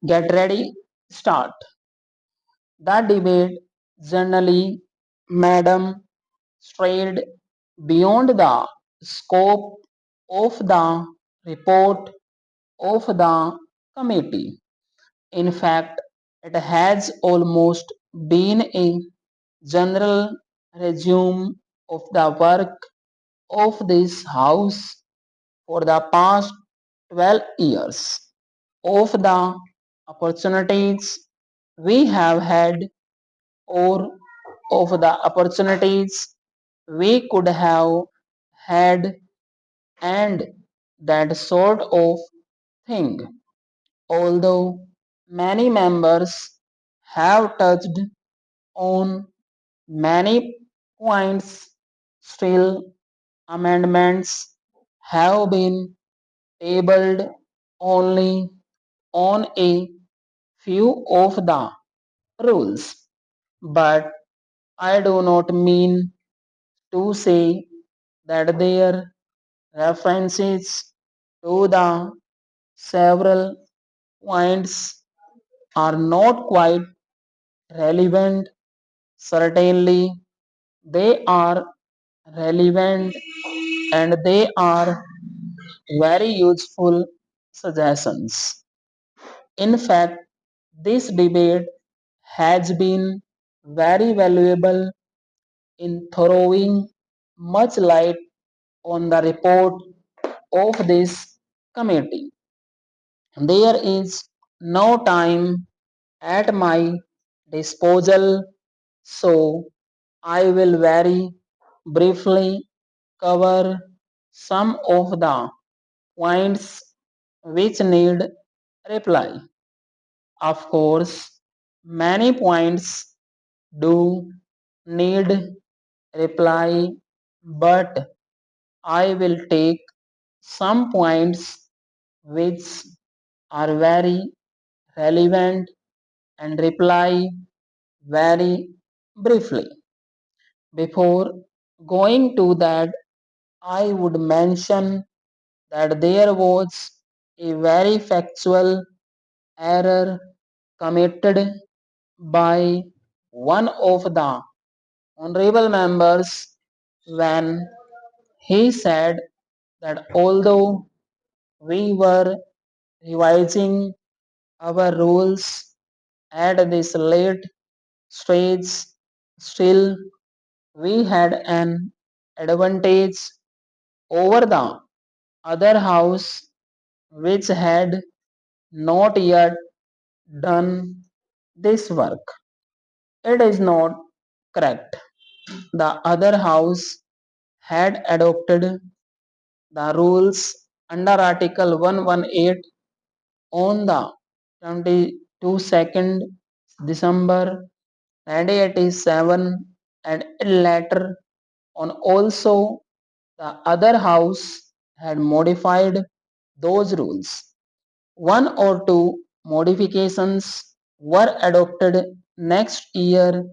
Get ready, start. The debate generally, madam, strayed beyond the scope of the report of the committee. In fact, it has almost been a general resume of the work of this House for the past 12 years. Of the opportunities we have had, or of the opportunities we could have had, and that sort of thing. Although many members have touched on many points, still amendments have been tabled only on a few of the rules. But I do not mean to say that their references to the several points are not quite relevant. Certainly, they are relevant and they are very useful suggestions. In fact, this debate has been very valuable in throwing much light on the report of this committee. There is no time at my disposal, so I will very briefly cover some of the points which need reply. Of course, many points do need reply, but I will take some points which are very relevant and reply very briefly. Before going to that, I would mention that there was a very factual error committed by one of the honorable members when he said that although we were revising our rules at this late stage, still we had an advantage over the other house which had not yet done this work. It is not correct. The other house had adopted the rules under Article 118 on the 22nd December 1987, and later on also the other house had modified those rules. One or two modifications were adopted next year,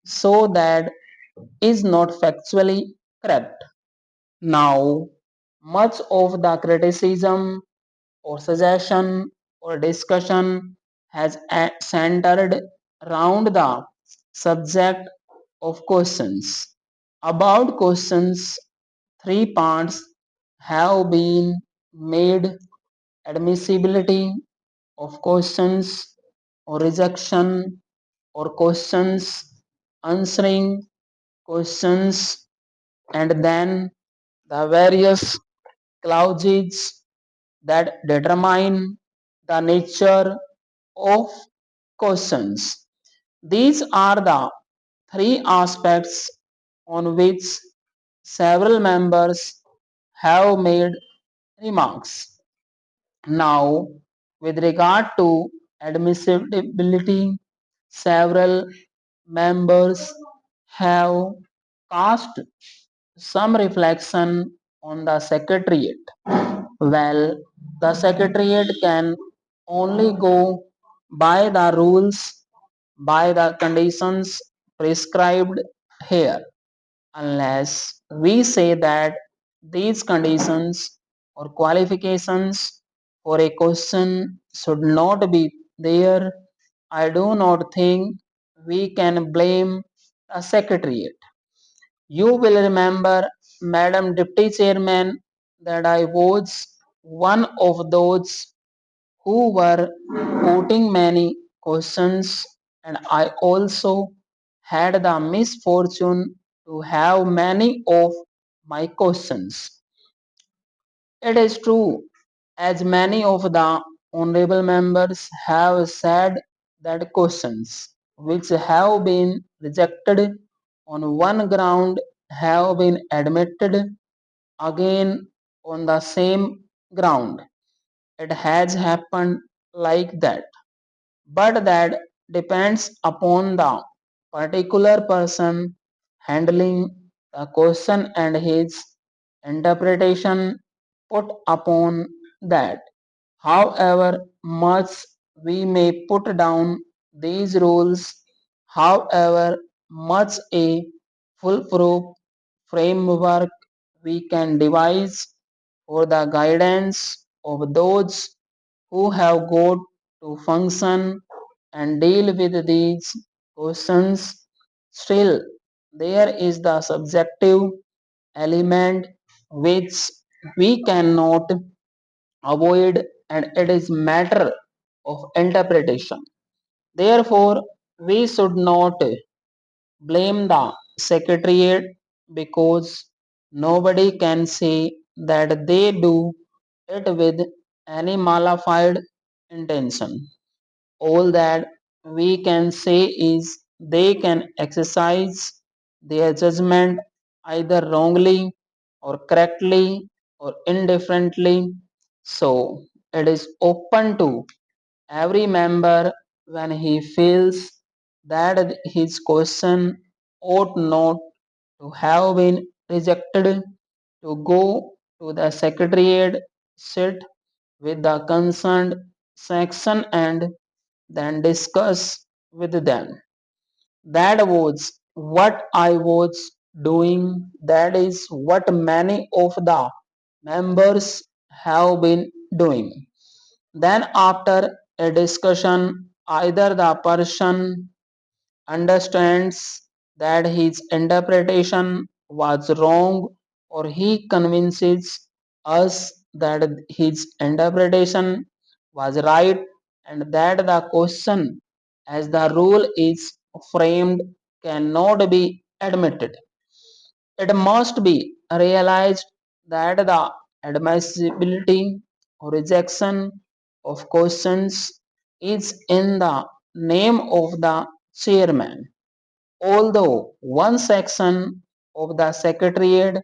so that is not factually correct. Now, much of the criticism or suggestion or discussion has centered around the subject of questions. About questions, three parts have been made: admissibility of questions, or rejection, or questions, answering questions, and then the various clauses that determine the nature of questions. These are the three aspects on which several members have made remarks. Now, with regard to admissibility, several members have cast some reflection on the secretariat. Well, the secretariat can only go by the rules, by the conditions prescribed here, unless we say that these conditions or qualifications for a question should not be There, I do not think we can blame the Secretariat. You will remember, Madam Deputy Chairman, that I was one of those who were putting many questions, and I also had the misfortune to have many of my questions. It is true, as many of the honorable members have said, that questions which have been rejected on one ground have been admitted again on the same ground. It has happened like that, but that depends upon the particular person handling the question and his interpretation put upon that. However much we may put down these rules, however much a foolproof framework we can devise for the guidance of those who have got to function and deal with these questions, still there is the subjective element which we cannot avoid, and it is matter of interpretation. Therefore, we should not blame the secretariat because nobody can say that they do it with any malified intention. All that we can say is they can exercise their judgment either wrongly or correctly or indifferently. So it is open to every member when he feels that his question ought not to have been rejected to go to the secretariat, sit with the concerned section and then discuss with them. That was what I was doing. That is what many of the members have been doing. Then, after a discussion, either the person understands that his interpretation was wrong, or he convinces us that his interpretation was right, and that the question, as the rule is framed, cannot be admitted. It must be realized that the admissibility or rejection of questions is in the name of the chairman. Although one section of the secretariat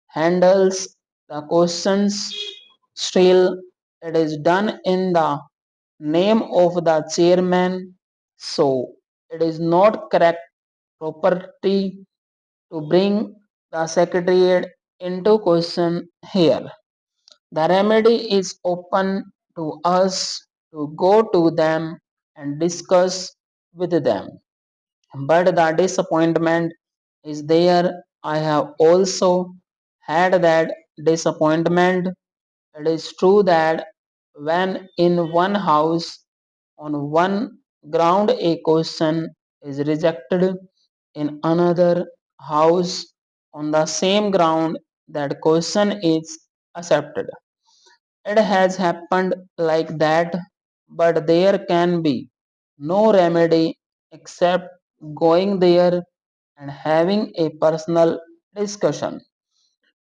handles the questions, still it is done in the name of the chairman, so it is not correct property to bring the secretariat into question here. The remedy is open to us to go to them and discuss with them. But the disappointment is there. I have also had that disappointment. It is true that when in one house on one ground a question is rejected, in another house on the same ground that question is accepted. It has happened like that, but there can be no remedy except going there and having a personal discussion.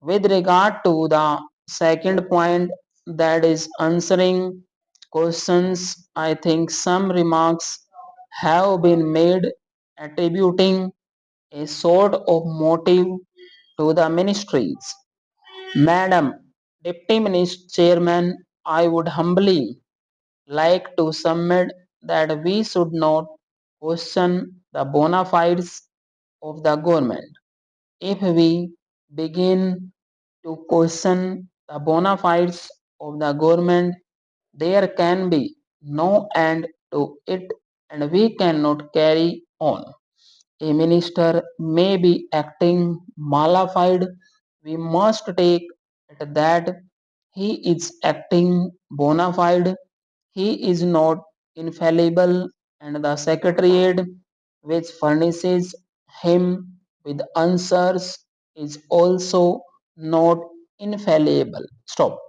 With regard to the second point, that is answering questions, I think some remarks have been made attributing a sort of motive to the ministries. Madam Deputy Minister Chairman, I would humbly like to submit that we should not question the bona fides of the government. If we begin to question the bona fides of the government, there can be no end to it, and we cannot carry on. A minister may be acting malified. We must take it that he is acting bona fide. He is not infallible, and the secretariat, which furnishes him with answers, is also not infallible. Stop.